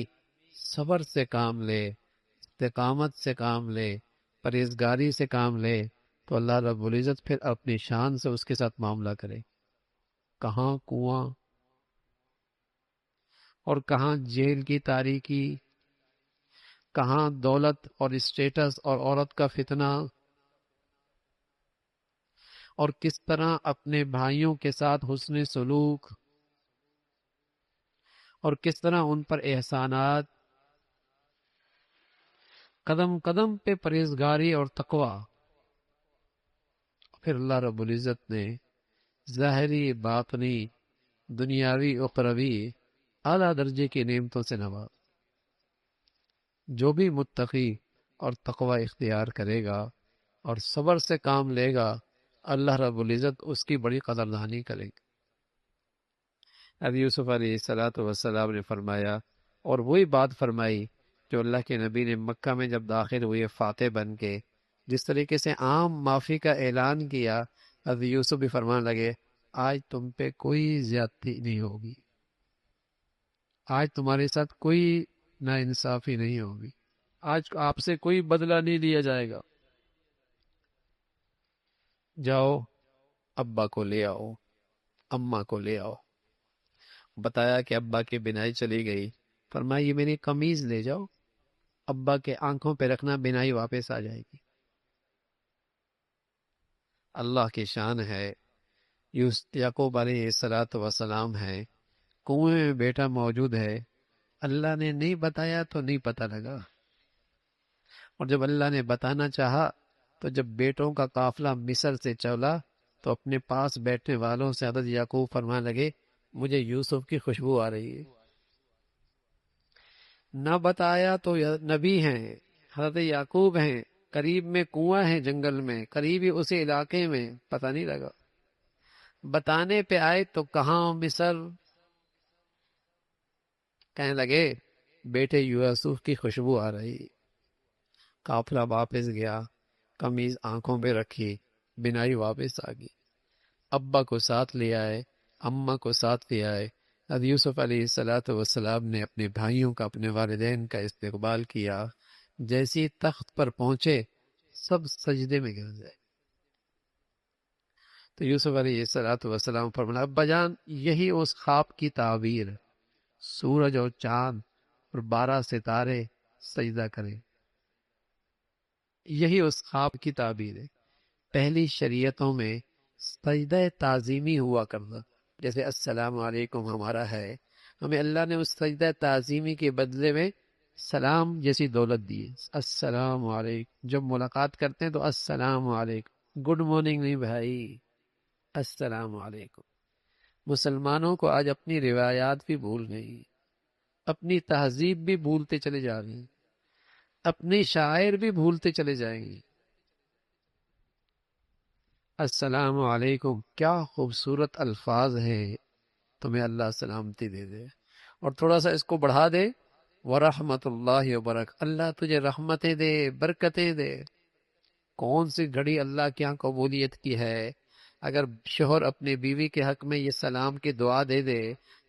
[SPEAKER 1] صبر سے کام لے، استقامت سے کام لے، پرہیزگاری سے کام لے، تو اللہ رب العزت پھر اپنی شان سے اس کے ساتھ معاملہ کرے۔ کہاں کنواں اور کہاں جیل کی تاریکی، کہاں دولت اور اسٹیٹس اور عورت کا فتنہ، اور کس طرح اپنے بھائیوں کے ساتھ حسن سلوک، اور کس طرح ان پر احسانات، قدم قدم پہ پرہیزگاری اور تقوی۔ پھر اللہ رب العزت نے ظاہری باطنی دنیاوی اخروی اعلیٰ درجے کی نعمتوں سے نواز۔ جو بھی متقی اور تقوی اختیار کرے گا اور صبر سے کام لے گا، اللہ رب العزت اس کی بڑی قدردانی کرے گا۔ اب یوسف علیہ السلام نے فرمایا، اور وہی بات فرمائی جو اللہ کے نبی نے مکہ میں جب داخل ہوئے فاتح بن کے جس طریقے سے عام معافی کا اعلان کیا، اب یوسف بھی فرمانے لگے آج تم پہ کوئی زیادتی نہیں ہوگی، آج تمہارے ساتھ کوئی ناانصافی نہیں ہوگی، آج آپ سے کوئی بدلہ نہیں لیا جائے گا، جاؤ ابا کو لے آؤ، اماں کو لے آؤ۔ بتایا کہ ابا کی بینائی چلی گئی، فرمایا یہ میری قمیض لے جاؤ، ابا کے آنکھوں پہ رکھنا، بینائی واپس آ جائے گی۔ اللہ کی شان ہے، یعقوب علیہ السلام ہے، کنویں میں بیٹا موجود ہے، اللہ نے نہیں بتایا تو نہیں پتہ لگا، اور جب اللہ نے بتانا چاہا تو جب بیٹوں کا قافلہ مصر سے چلا تو اپنے پاس بیٹھنے والوں سے حضرت یعقوب فرمانے لگے مجھے یوسف کی خوشبو آ رہی ہے۔ نہ بتایا تو نبی ہیں، حضرت یعقوب ہیں، قریب میں کنواں ہے، جنگل میں، قریب ہی اسی علاقے میں، پتہ نہیں لگا۔ بتانے پہ آئے تو کہاں مصر، کہنے لگے بیٹے یوسف کی خوشبو آ رہی۔ قافلہ واپس گیا، قمیض آنکھوں پہ رکھی، بینائی واپس آ گئی، ابا کو ساتھ لے آئے، اماں کو ساتھ لے آئے۔ حضرت یوسف علیہ السلام نے اپنے بھائیوں کا، اپنے والدین کا استقبال کیا، جیسی تخت پر پہنچے سب سجدے میں گر جائے۔ تو یوسف علیہ السلام فرمایا ابا جان یہی اس خواب کی تعبیر ہے، سورج اور چاند اور 12 ستارے سجدہ کریں، یہی اس خواب کی تعبیر ہے۔ پہلی شریعتوں میں سجدہ تعظیمی ہوا کرتا، جیسے السلام علیکم ہمارا ہے، ہمیں اللہ نے اس سجدہ تعظیمی کے بدلے میں سلام جیسی دولت دی ہے۔ السلام علیکم، جب ملاقات کرتے ہیں تو السلام علیکم، گڈ مارننگ نہیں بھائی، السلام علیکم۔ مسلمانوں کو آج اپنی روایات بھی بھول گئی، اپنی تہذیب بھی بھولتے چلے جا رہے ہیں، اپنی شاعر بھی بھولتے چلے جائیں گے۔ السلام علیکم کیا خوبصورت الفاظ ہیں، تمہیں اللہ سلامتی دے دے، اور تھوڑا سا اس کو بڑھا دے ورحمت اللہ وبرکاتہ، اللہ تجھے رحمتیں دے، برکتیں دے۔ کون سی گھڑی اللہ کے یہاں قبولیت کی ہے؟ اگر شوہر اپنے بیوی کے حق میں یہ سلام کی دعا دے دے،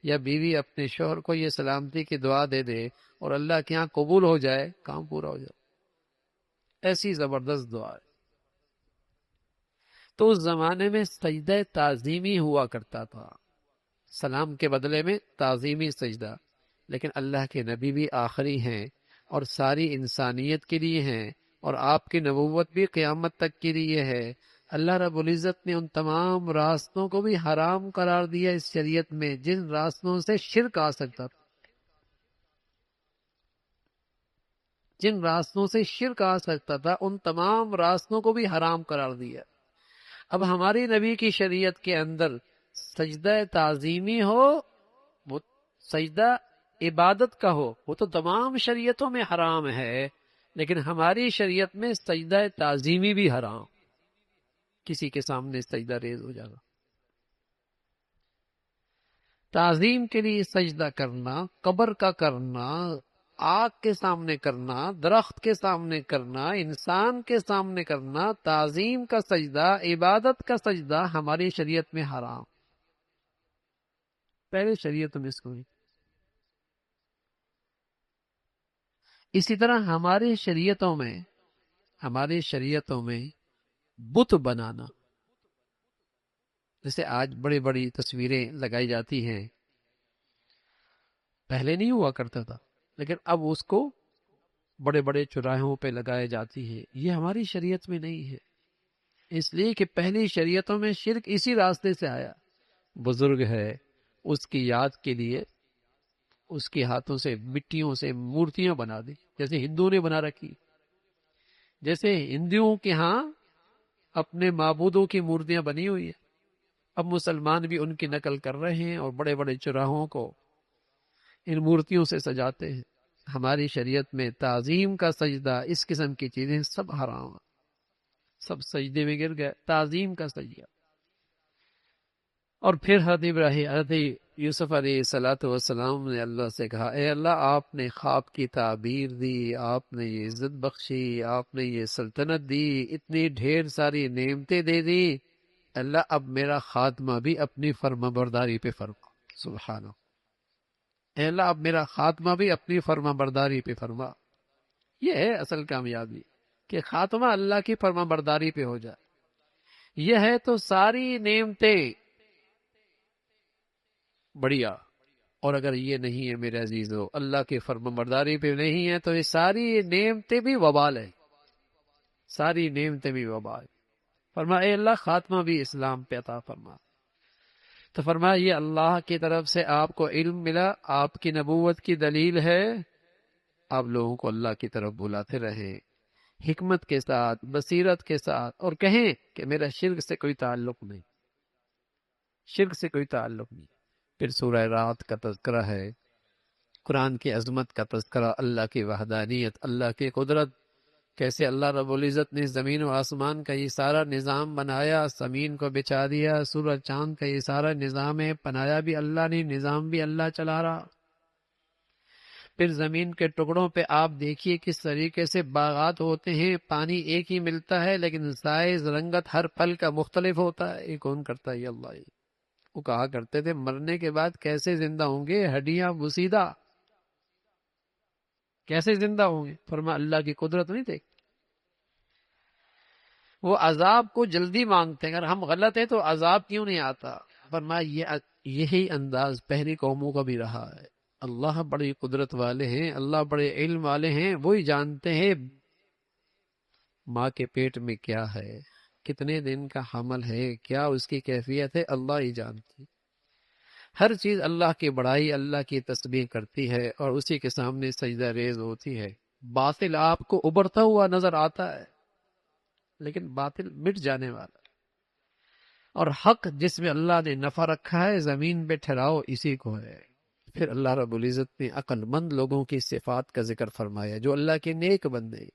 [SPEAKER 1] یا بیوی اپنے شوہر کو یہ سلامتی کی دعا دے دے اور اللہ کے یہاں قبول ہو جائے، کام پورا ہو جائے۔ ایسی زبردست دعا ہے۔ تو اس زمانے میں سجدہ تعظیمی ہوا کرتا تھا، سلام کے بدلے میں تعظیمی سجدہ. لیکن اللہ کے نبی بھی آخری ہیں اور ساری انسانیت کے لیے ہیں، اور آپ کی نبوت بھی قیامت تک کے لیے ہے. اللہ رب العزت نے ان تمام راستوں کو بھی حرام قرار دیا اس شریعت میں جن راستوں سے شرک آ سکتا تھا، جن راستوں سے شرک آ سکتا تھا ان تمام راستوں کو بھی حرام قرار دیا. اب ہماری نبی کی شریعت کے اندر سجدہ تعظیمی ہو، وہ سجدہ عبادت کا ہو، وہ تو تمام شریعتوں میں حرام ہے، لیکن ہماری شریعت میں سجدہ تعظیمی بھی حرام. کسی کے سامنے سجدہ ریز ہو جانا، تعظیم کے لیے سجدہ کرنا، قبر کا کرنا، آگ کے سامنے کرنا، درخت کے سامنے کرنا، انسان کے سامنے کرنا، تعظیم کا سجدہ، عبادت کا سجدہ ہماری شریعت میں حرام. پہلے شریعت میں اس کو نہیں. اسی طرح ہماری شریعتوں میں بت بنانا، جیسے آج بڑی بڑی تصویریں لگائی جاتی ہیں، پہلے نہیں ہوا کرتا تھا، لیکن اب اس کو بڑے بڑے چوراہوں پہ لگائے جاتی ہے. یہ ہماری شریعت میں نہیں ہے، اس لیے کہ پہلی شریعتوں میں شرک اسی راستے سے آیا. بزرگ ہے، اس کی یاد کے لیے اس کے ہاتھوں سے مٹیوں سے مورتیاں بنا دی، جیسے ہندوؤں نے بنا رکھی. جیسے ہندوؤں کے ہاں اپنے معبودوں کی مورتیاں بنی ہوئی ہیں، اب مسلمان بھی ان کی نقل کر رہے ہیں اور بڑے بڑے چوراہوں کو ان مورتیوں سے سجاتے ہیں. ہماری شریعت میں تعظیم کا سجدہ، اس قسم کی چیزیں سب حرام ہیں، سب سجدے میں گر گئے. تعظیم کا سجدہ. اور پھر حضرت یوسف علیہ السلام نے اللہ سے کہا، اے اللہ، آپ نے خواب کی تعبیر دی، آپ نے یہ عزت بخشی، آپ نے یہ سلطنت دی، اتنی ڈھیر ساری نعمتیں دے دی، اللہ اب میرا خاتمہ بھی اپنی فرما برداری پہ فرما. سبحانہ. اے اللہ اب میرا خاتمہ بھی اپنی فرما برداری پہ فرما. یہ ہے اصل کامیابی، کہ خاتمہ اللہ کی فرما برداری پہ ہو جائے. یہ ہے تو ساری نعمتیں بڑھیا. اور اگر یہ نہیں ہے میرے عزیزو، اللہ کی فرما برداری پہ نہیں ہے، تو یہ ساری نعمتیں بھی وبال ہے، ساری نعمتیں بھی وبال. فرما اے اللہ خاتمہ بھی اسلام پہ عطا فرما. تو فرما یہ اللہ کی طرف سے آپ کو علم ملا، آپ کی نبوت کی دلیل ہے، آپ لوگوں کو اللہ کی طرف بلاتے رہیں حکمت کے ساتھ، بصیرت کے ساتھ، اور کہیں کہ میرا شرک سے کوئی تعلق نہیں، شرک سے کوئی تعلق نہیں. پھر سورہ رات کا تذکرہ ہے، قرآن کی عظمت کا تذکرہ، اللہ کی وحدانیت، اللہ کی قدرت، کیسے اللہ رب العزت نے زمین و آسمان کا یہ سارا نظام بنایا، زمین کو بچھا دیا، سورج چاند کا یہ سارا نظام ہے، بنایا بھی اللہ نے، نظام بھی اللہ چلا رہا. پھر زمین کے ٹکڑوں پہ آپ دیکھیے کس طریقے سے باغات ہوتے ہیں، پانی ایک ہی ملتا ہے لیکن سائز، رنگت ہر پھل کا مختلف ہوتا ہے. یہ کون کرتا ہے؟ یہ اللہ ہی. وہ کہا کرتے تھے مرنے کے بعد کیسے زندہ ہوں گے، ہڈیاں بوسیدہ، کیسے زندہ ہوں گے؟ فرما اللہ کی قدرت نہیں دیکھ. وہ عذاب کو جلدی مانگتے ہیں، اگر ہم غلط ہیں تو عذاب کیوں نہیں آتا؟ فرما یہی انداز پہلی قوموں کا بھی رہا ہے. اللہ بڑی قدرت والے ہیں، اللہ بڑے علم والے ہیں، وہی جانتے ہیں ماں کے پیٹ میں کیا ہے، کتنے دن کا حمل ہے، کیا اس کی کیفیت ہے، اللہ ہی جانتی. ہر چیز اللہ کی بڑائی، اللہ کی تسبیح کرتی ہے اور اسی کے سامنے سجدہ ریز ہوتی ہے. باطل آپ کو ابھرتا ہوا نظر آتا ہے، لیکن باطل مٹ جانے والا، اور حق جس میں اللہ نے نفع رکھا ہے، زمین پہ ٹھہراؤ اسی کو ہے. پھر اللہ رب العزت نے عقل مند لوگوں کی صفات کا ذکر فرمایا، جو اللہ کے نیک بندے،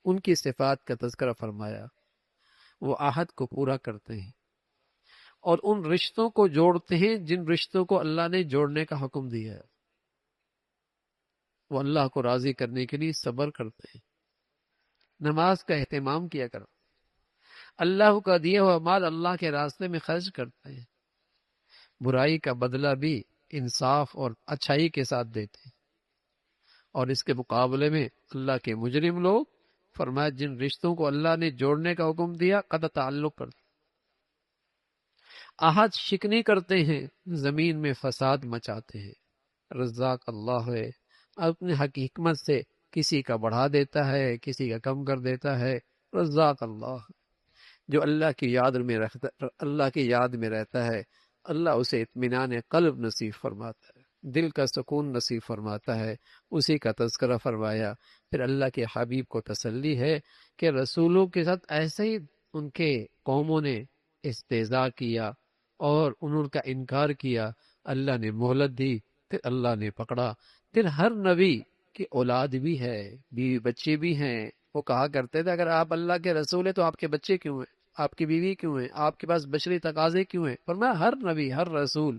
[SPEAKER 1] ان کی صفات کا تذکرہ فرمایا. وہ عہد کو پورا کرتے ہیں اور ان رشتوں کو جوڑتے ہیں جن رشتوں کو اللہ نے جوڑنے کا حکم دیا ہے. وہ اللہ کو راضی کرنے کے لیے صبر کرتے ہیں، نماز کا اہتمام کیا کرو، اللہ کا دیا ہوا مال اللہ کے راستے میں خرچ کرتے ہیں، برائی کا بدلہ بھی انصاف اور اچھائی کے ساتھ دیتے ہیں. اور اس کے مقابلے میں اللہ کے مجرم لوگ، فرمایا جن رشتوں کو اللہ نے جوڑنے کا حکم دیا قطع تعلق کرتے، عہد شکنی کرتے ہیں، زمین میں فساد مچاتے ہیں۔ رزاق اللہ ہے، اپنے حکمت سے کسی کا بڑھا دیتا ہے، کسی کا کم کر دیتا ہے۔ رزاق اللہ، جو اللہ کی یاد میں رہتا ہے، اللہ اسے اطمینان قلب نصیب فرماتا ہے، دل کا سکون نصیب فرماتا ہے، اسی کا تذکرہ فرمایا۔ پھر اللہ کے حبیب کو تسلی ہے کہ رسولوں کے ساتھ ایسے ہی ان کے قوموں نے استہزاء کیا اور انہوں کا انکار کیا، اللہ نے مہلت دی، پھر اللہ نے پکڑا۔ پھر ہر نبی کی اولاد بھی ہے، بیوی بچے بھی ہیں۔ وہ کہا کرتے تھے اگر آپ اللہ کے رسول ہیں تو آپ کے بچے کیوں ہیں، آپ کی بیوی کیوں ہیں، آپ کے پاس بشری تقاضے کیوں ہیں؟ فرمایا ہر نبی، ہر رسول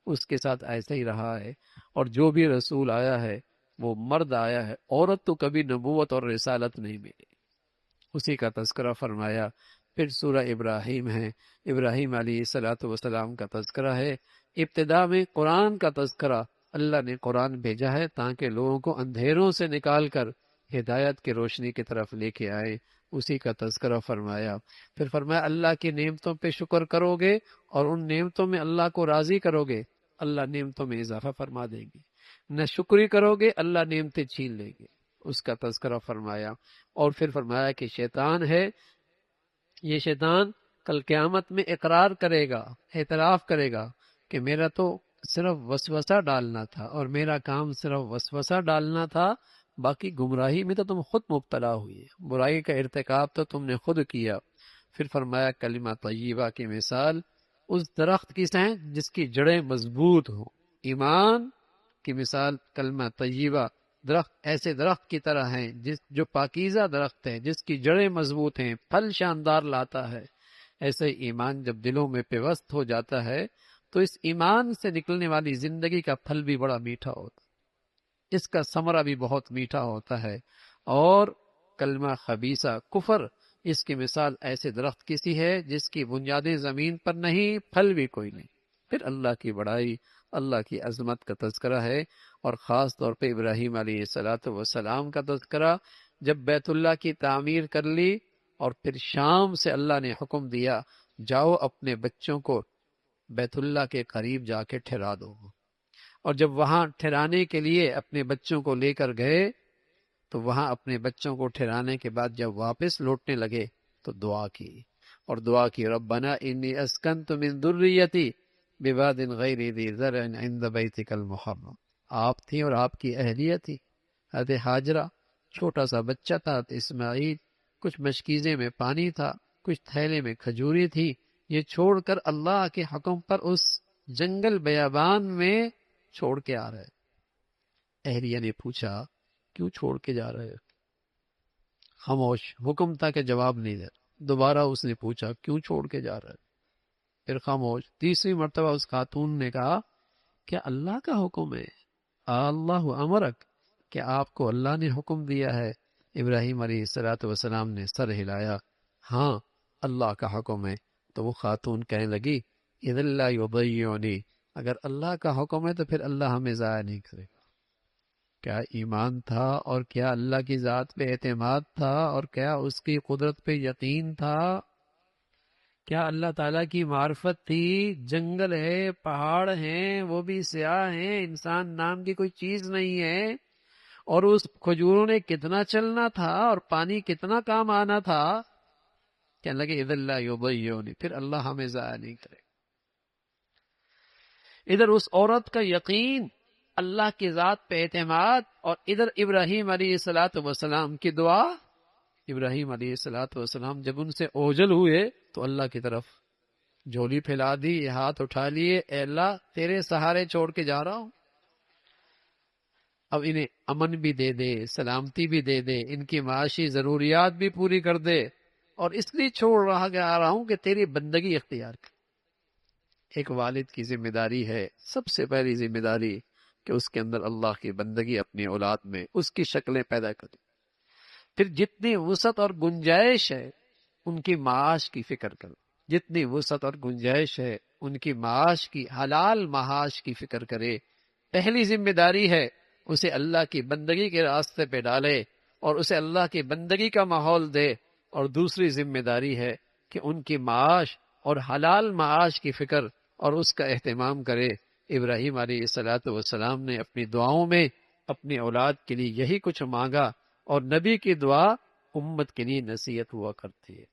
[SPEAKER 1] اس کے ساتھ ایسا ہی رہا ہے، اور جو بھی رسول آیا ہے وہ مرد آیا ہے، عورت تو کبھی نبوت اور رسالت نہیں ملی۔ اسی کا تذکرہ فرمایا۔ پھر سورہ ابراہیم ہے، ابراہیم علیہ السلام کا تذکرہ ہے۔ ابتدا میں قرآن کا تذکرہ، اللہ نے قرآن بھیجا ہے تاکہ لوگوں کو اندھیروں سے نکال کر ہدایت کی روشنی کی طرف لے کے آئے، اسی کا تذکرہ فرمایا۔ پھر فرمایا اللہ کی نعمتوں پہ شکر کرو گے اور ان نعمتوں میں اللہ کو راضی کرو گے، اللہ نعمتوں میں اضافہ فرما دیں گے۔ نہ شکری کرو گے، اللہ نعمتیں چھین لیں گے، اس کا تذکرہ فرمایا۔ اور پھر فرمایا کہ شیطان ہے، یہ شیطان کل قیامت میں اقرار کرے گا، اعتراف کرے گا کہ میرا تو صرف وسوسہ ڈالنا تھا، اور میرا کام صرف وسوسہ ڈالنا تھا، باقی گمراہی میں تو تم خود مبتلا ہوئی، برائی کا ارتکاب تو تم نے خود کیا۔ پھر فرمایا کلمہ طیبہ کی مثال اس درخت کی ہیں جس کی جڑیں مضبوط ہوں۔ ایمان کی مثال کلمہ طیبہ، درخت ایسے درخت کی طرح ہیں جو پاکیزہ درخت ہے، جس کی جڑیں مضبوط ہیں، پھل شاندار لاتا ہے۔ ایسے ایمان جب دلوں میں پیوست ہو جاتا ہے تو اس ایمان سے نکلنے والی زندگی کا پھل بھی بڑا میٹھا ہوتا ہے، اس کا ثمرہ بھی بہت میٹھا ہوتا ہے۔ اور کلمہ خبیثہ، کفر، اس کی مثال ایسے درخت کی سی ہے جس کی بنیادیں زمین پر نہیں، پھل بھی کوئی نہیں۔ پھر اللہ کی بڑائی، اللہ کی عظمت کا تذکرہ ہے، اور خاص طور پہ ابراہیم علیہ السلام کا تذکرہ۔ جب بیت اللہ کی تعمیر کر لی اور پھر شام سے اللہ نے حکم دیا جاؤ اپنے بچوں کو بیت اللہ کے قریب جا کے ٹھہرا دو، اور جب وہاں ٹھہرانے کے لیے اپنے بچوں کو لے کر گئے تو وہاں اپنے بچوں کو ٹھہرانے کے بعد جب واپس لوٹنے لگے تو دعا کی، اور دعا کی ربنا انی اسکنت من ذریتی بواد غیر ذی زرع عند بیتک المحرم۔ آپ تھی اور آپ کی اہلیہ تھی، حضرت ہاجرہ، چھوٹا سا بچہ تھا اسماعیل، کچھ مشکیزے میں پانی تھا، کچھ تھیلے میں کھجوری تھی، یہ چھوڑ کر اللہ کے حکم پر اس جنگل بیابان میں چھوڑ کے آ رہے۔ اہلیہ نے پوچھا کیوں چھوڑ کے جا رہے؟ خاموش، حکم تھا کہ جواب نہیں دے۔ دوبارہ اس نے پوچھا کیوں چھوڑ کے جا رہے؟ پھر خاموش۔ تیسری مرتبہ اس خاتون نے کہا کیا اللہ کا حکم ہے؟ اللہ امرک، کہ آپ کو اللہ نے حکم دیا ہے؟ ابراہیم علیہ السلام نے سر ہلایا، ہاں اللہ کا حکم ہے۔ تو وہ خاتون کہنے لگی اذا لا یضیعنی، اگر اللہ کا حکم ہے تو پھر اللہ ہمیں ضائع نہیں کرے گا۔ کیا ایمان تھا، اور کیا اللہ کی ذات پہ اعتماد تھا، اور کیا اس کی قدرت پہ یقین تھا، کیا اللہ تعالیٰ کی معرفت تھی۔ جنگل ہے، پہاڑ ہیں، وہ بھی سیاہ ہیں، انسان نام کی کوئی چیز نہیں ہے، اور اس کھجوروں نے کتنا چلنا تھا اور پانی کتنا کام آنا تھا۔ کہنے لگے اذا لا یضیعنی، پھر اللہ ہمیں ضائع نہیں کرے۔ ادھر اس عورت کا یقین، اللہ کی ذات پہ اعتماد، اور ادھر ابراہیم علیہ السلام کی دعا۔ ابراہیم علیہ السلام جب ان سے اوجھل ہوئے تو اللہ کی طرف جھولی پھیلا دی، یہ ہاتھ اٹھا لیے، اے اللہ تیرے سہارے چھوڑ کے جا رہا ہوں، اب انہیں امن بھی دے دے، سلامتی بھی دے دے، ان کی معاشی ضروریات بھی پوری کر دے، اور اس لیے چھوڑ رہا ہوں کہ تیری بندگی اختیار کر۔ ایک والد کی ذمہ داری ہے، سب سے پہلی ذمہ داری، کہ اس کے اندر اللہ کی بندگی اپنی اولاد میں اس کی شکلیں پیدا کرے۔ پھر جتنی وسعت اور گنجائش ہے ان کی معاش کی فکر کرو، جتنی وسعت اور گنجائش ہے ان کی معاش کی، حلال معاش کی فکر کرے۔ پہلی ذمہ داری ہے اسے اللہ کی بندگی کے راستے پہ ڈالے اور اسے اللہ کی بندگی کا ماحول دے، اور دوسری ذمہ داری ہے کہ ان کی معاش اور حلال معاش کی فکر اور اس کا اہتمام کرے۔ ابراہیم علیہ الصلاۃ والسلام نے اپنی دعاؤں میں اپنی اولاد کے لیے یہی کچھ مانگا، اور نبی کی دعا امت کے لیے نصیحت ہوا کرتی ہے،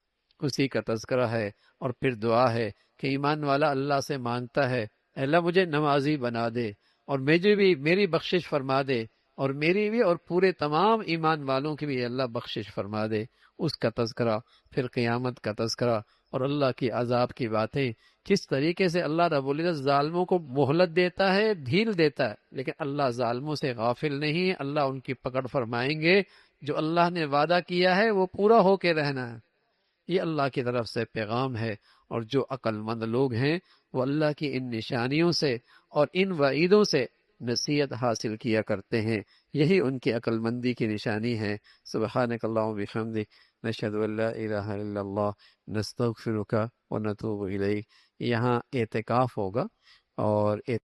[SPEAKER 1] اسی کا تذکرہ ہے۔ اور پھر دعا ہے کہ ایمان والا اللہ سے مانگتا ہے، اے اللہ مجھے نمازی بنا دے، اور مجھے بھی میری بخشش فرما دے، اور میری بھی اور پورے تمام ایمان والوں کی بھی اللہ بخشش فرما دے۔ اس کا تذکرہ، پھر قیامت کا تذکرہ، اور اللہ کی عذاب کی باتیں، کس طریقے سے اللہ رب العزت ظالموں کو مہلت دیتا ہے، ڈھیل دیتا ہے، لیکن اللہ ظالموں سے غافل نہیں ہے، اللہ ان کی پکڑ فرمائیں گے۔ جو اللہ نے وعدہ کیا ہے وہ پورا ہو کے رہنا ہے، یہ اللہ کی طرف سے پیغام ہے۔ اور جو عقل مند لوگ ہیں وہ اللہ کی ان نشانیوں سے اور ان وعیدوں سے نصیحت حاصل کیا کرتے ہیں، یہی ان کی عقل مندی کی نشانی ہے۔ سبحانک اللہم و بحمدک، نشہد ان لا الہ الا اللہ، نستغفرک و نتوب الیک۔ یہاں اعتکاف ہوگا، اور